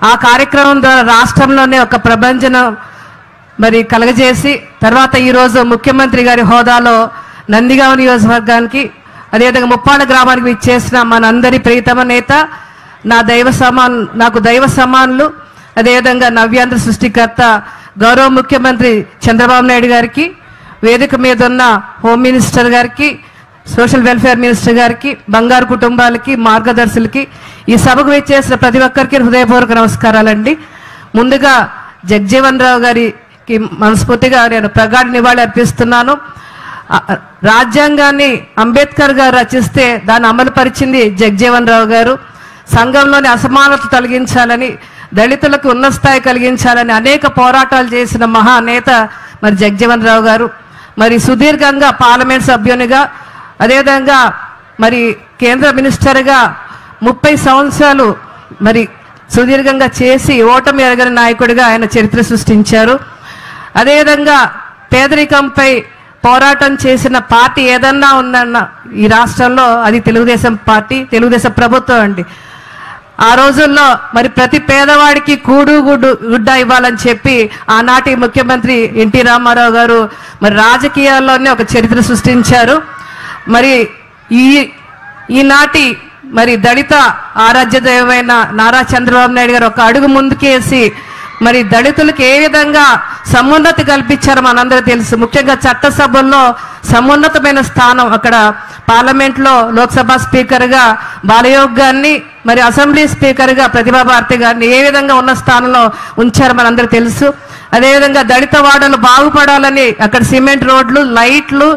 ఆ కార్యక్రమం ద్వారా రాష్ట్రంలోనే ఒక ప్రభంజనం మరి కలగజేసి తర్వాత ఈరోజు ముఖ్యమంత్రి గారి హోదాలో నందిగామ నియోజకవర్గానికి అదేవిధంగా ముప్పాళ్ళ గ్రామానికి ఇచ్చేసిన మనందరి ప్రియతమ నేత నాకు దైవ సమానులు అదేవిధంగా నవ్యాంధ్ర సృష్టికర్త గౌరవ ముఖ్యమంత్రి చంద్రబాబు నాయుడు గారికి, వేదిక మీద ఉన్న హోమ్ మినిస్టర్ గారికి, సోషల్ వెల్ఫేర్ మినిస్టర్ గారికి, బంగారు కుటుంబాలకి, మార్గదర్శులకి, ఈ సభకు వచ్చేసిన ప్రతి ఒక్కరికి హృదయపూర్వక నమస్కారాలండి. ముందుగా జగజీవన్ రావు గారికి మనస్ఫూర్తిగా నేను ప్రగాఢ నివాళి అర్పిస్తున్నాను. రాజ్యాంగాన్ని అంబేద్కర్ గారు రచిస్తే దాన్ని అమలు పరిచింది జగజీవన్ రావు గారు. సంఘంలోని అసమానత తొలగించాలని, దళితులకు ఉన్నత స్థాయి కలిగించాలని అనేక పోరాటాలు చేసిన మహానేత మరి జగజీవన్ రావు గారు. మరి సుదీర్ఘంగా పార్లమెంట్ సభ్యునిగా అదేవిధంగా మరి కేంద్ర మినిస్టర్గా 30 సంవత్సరాలు మరి సుదీర్ఘంగా చేసి ఓటమి ఎరగని నాయకుడిగా ఆయన చరిత్ర సృష్టించారు. అదేవిధంగా పేదరికంపై పోరాటం చేసిన పార్టీ ఏదన్నా ఉందన్న ఈ రాష్ట్రంలో అది తెలుగుదేశం పార్టీ, తెలుగుదేశం ప్రభుత్వం అండి. ఆ రోజుల్లో మరి ప్రతి పేదవాడికి గుడ్డ ఇవ్వాలని చెప్పి ఆనాటి ముఖ్యమంత్రి ఎన్టీ రామారావు గారు మరి రాజకీయాల్లోనే ఒక చరిత్ర సృష్టించారు. మరి ఈనాటి మరి దళిత ఆరాధ్య దైవమైన నారా చంద్రబాబు నాయుడు గారు ఒక అడుగు ముందుకేసి మరి దళితులకు ఏ విధంగా సమున్నతి కల్పించారో మనందరూ తెలుసు. ముఖ్యంగా చట్టసభల్లో సమున్నతమైన స్థానం, అక్కడ పార్లమెంట్లో లోక్సభ స్పీకర్గా బాలయోగ్ గారిని, మరి అసెంబ్లీ స్పీకర్గా ప్రతిభా భారతి గారిని ఏ విధంగా ఉన్న స్థానంలో ఉంచారో మనందరూ తెలుసు. అదేవిధంగా దళిత వాడలు బాగుపడాలని అక్కడ సిమెంట్ రోడ్లు, లైట్లు,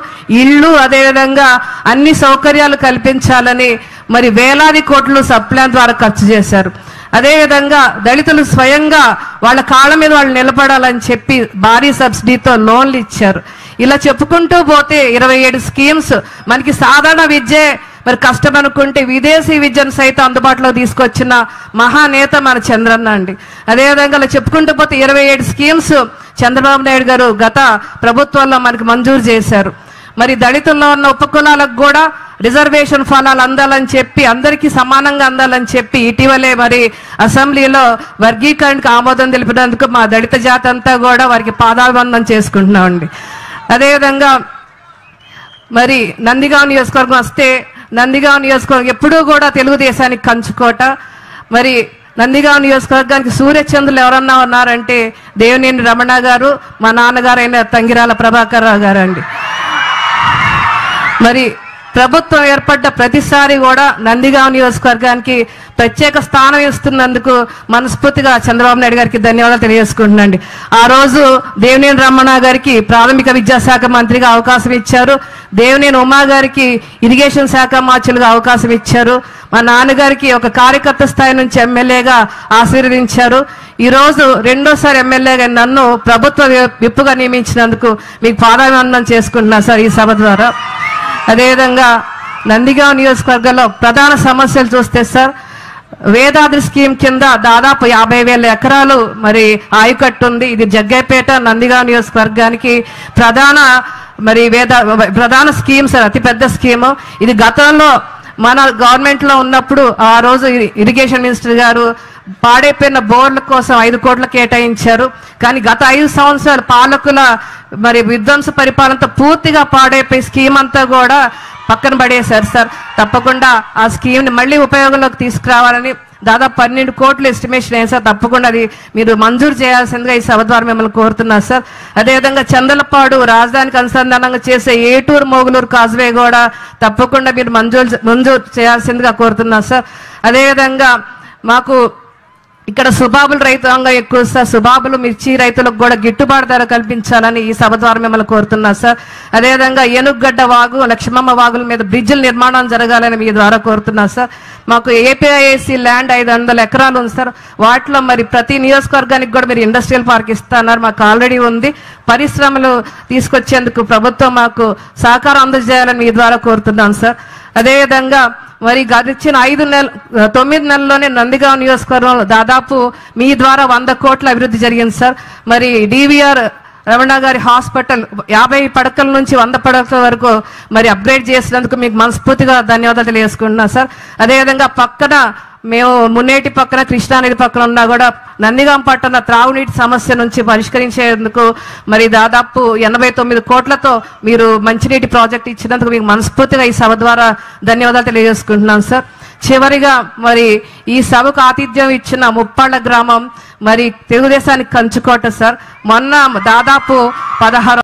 ఇళ్ళు, అదేవిధంగా అన్ని సౌకర్యాలు కల్పించాలని మరి వేలాది కోట్లు సప్లాన్ ద్వారా ఖర్చు చేశారు. అదేవిధంగా దళితులు స్వయంగా వాళ్ళ కాళ్ళ మీద వాళ్ళు నిలబడాలని చెప్పి భారీ సబ్సిడీతో లోన్లు ఇచ్చారు. ఇలా చెప్పుకుంటూ పోతే 27 స్కీమ్స్. మనకి సాధారణ విద్యే మరి కష్టం అనుకుంటే విదేశీ విద్యను సైతం అందుబాటులో తీసుకొచ్చిన మహానేత మన చంద్రన్న అండి. అదేవిధంగా అలా చెప్పుకుంటూ పోతే 27 స్కీమ్స్ చంద్రబాబు నాయుడు గారు గత ప్రభుత్వంలో మనకి మంజూరు చేశారు. మరి దళితుల్లో ఉన్న ఉపకులాలకు కూడా రిజర్వేషన్ ఫలాలు అందాలని చెప్పి, అందరికీ సమానంగా అందాలని చెప్పి ఇటీవలే మరి అసెంబ్లీలో వర్గీకరణకు ఆమోదం తెలిపినందుకు మా దళిత జాతి అంతా కూడా వారికి పాదాభివందనం చేసుకుంటున్నామండి. అదేవిధంగా మరి నందిగామ నియోజకవర్గం వస్తే, నందిగామ నియోజకవర్గం ఎప్పుడూ కూడా తెలుగుదేశానికి కంచుకోట. మరి నందిగామ నియోజకవర్గానికి సూర్యచంద్రులు ఎవరన్నా ఉన్నారంటే దేవినేని రమణ గారు, మా నాన్నగారు అయిన తంగిరాల ప్రభాకర్ రావు గారు అండి. మరి ప్రభుత్వం ఏర్పడ్డ ప్రతిసారి కూడా నందిగామ నియోజకవర్గానికి ప్రత్యేక స్థానం ఇస్తున్నందుకు మనస్ఫూర్తిగా చంద్రబాబు నాయుడు గారికి ధన్యవాదాలు తెలియజేసుకుంటున్నాండి. ఆ రోజు దేవినేని రమణ గారికి ప్రాథమిక విద్యాశాఖ మంత్రిగా అవకాశం ఇచ్చారు. దేవినేని ఉమా గారికి ఇరిగేషన్ శాఖ మార్చులుగా అవకాశం ఇచ్చారు. మా నాన్నగారికి ఒక కార్యకర్త స్థాయి నుంచి ఎమ్మెల్యేగా ఆశీర్వదించారు. ఈరోజు రెండోసారి ఎమ్మెల్యేగా నన్ను ప్రభుత్వ విప్పుగా నియమించినందుకు మీకు పాదాభివందనం చేసుకుంటున్నా సార్ ఈ సభ ద్వారా. అదేవిధంగా నందిగామ నియోజకవర్గంలో ప్రధాన సమస్యలు చూస్తే సార్, వేదాద్రి స్కీమ్ కింద దాదాపు 50,000 ఎకరాలు మరి ఆయకట్టు ఉంది. ఇది జగ్గైపేట నందిగామ నియోజకవర్గానికి ప్రధాన స్కీమ్ సార్, అతిపెద్ద స్కీము. ఇది గతంలో మన గవర్నమెంట్ లో ఉన్నప్పుడు ఆ రోజు ఇరిగేషన్ మినిస్టర్ గారు పాడైపోయిన బోర్ల కోసం 5 కోట్లు కేటాయించారు. కానీ గత 5 సంవత్సరాలు పాలకుల మరి విధ్వంస పరిపాలనతో పూర్తిగా పాడైపోయి స్కీమ్ అంతా కూడా పక్కన పడేశారు సార్. తప్పకుండా ఆ స్కీమ్ని మళ్ళీ ఉపయోగంలోకి తీసుకురావాలని దాదాపు 12 కోట్లు ఎస్టిమేషన్ అయ్యింది సార్. తప్పకుండా అది మీరు మంజూరు చేయాల్సిందిగా ఈ సభ ద్వారా మిమ్మల్ని కోరుతున్నారు సార్. అదేవిధంగా చందలపాడు రాజధానికి అనుసంధానంగా చేసే ఏటూరు మోగులూరు కాజ్వే కూడా తప్పకుండా మీరు మంజూరు చేయాల్సిందిగా కోరుతున్నారు సార్. అదేవిధంగా మాకు ఇక్కడ సుబాబుల రైతాంగం ఎక్కువ సార్. సుబాబులు మిర్చి రైతులకు కూడా గిట్టుబాటు ధర కల్పించాలని ఈ సభ ద్వారా మిమ్మల్ని కోరుతున్నారు సార్. అదేవిధంగా ఏనుగడ్డ వాగు, లక్ష్మమ్మ వాగుల మీద బ్రిడ్జిల నిర్మాణం జరగాలని మీ ద్వారా కోరుతున్నారు సార్. మాకు ఏపీఐఏసీ ల్యాండ్ 500 ఎకరాలు ఉంది సార్. వాటిలో మరి ప్రతి నియోజకవర్గానికి కూడా మీరు ఇండస్ట్రియల్ పార్క్ ఇస్తున్నారు, మాకు ఆల్రెడీ ఉంది. పరిశ్రమలు తీసుకొచ్చేందుకు ప్రభుత్వం మాకు సహకారం అందజేయాలని మీ ద్వారా కోరుతున్నాను సార్. అదేవిధంగా మరి గడిచిన 9 నెలల్లోనే నందిగామ నియోజకవర్గంలో దాదాపు మీ ద్వారా 100 కోట్ల అభివృద్ధి జరిగింది సార్. మరి డివిఆర్ రమణ గారి హాస్పిటల్ 50 పడకల నుంచి 100 పడకల వరకు మరి అప్గ్రేడ్ చేసినందుకు మీకు మనస్ఫూర్తిగా ధన్యవాదాలు తెలియజేసుకుంటున్నా సార్. అదేవిధంగా పక్కన మేము మున్నేటి పక్కన కృష్ణానది పక్కన ఉన్నా కూడా నందిగాం పట్టణ త్రాగునీటి సమస్య నుంచి పరిష్కరించేందుకు మరి దాదాపు 89 కోట్లతో మీరు మంచినీటి ప్రాజెక్ట్ ఇచ్చినందుకు మీకు మనస్ఫూర్తిగా ఈ సభ ద్వారా ధన్యవాదాలు తెలియజేసుకుంటున్నాం సార్. చివరిగా మరి ఈ సభకు ఆతిథ్యం ఇచ్చిన ముప్పాళ్ళ గ్రామం మరి తెలుగుదేశానికి కంచుకోట సార్. మొన్న దాదాపు 16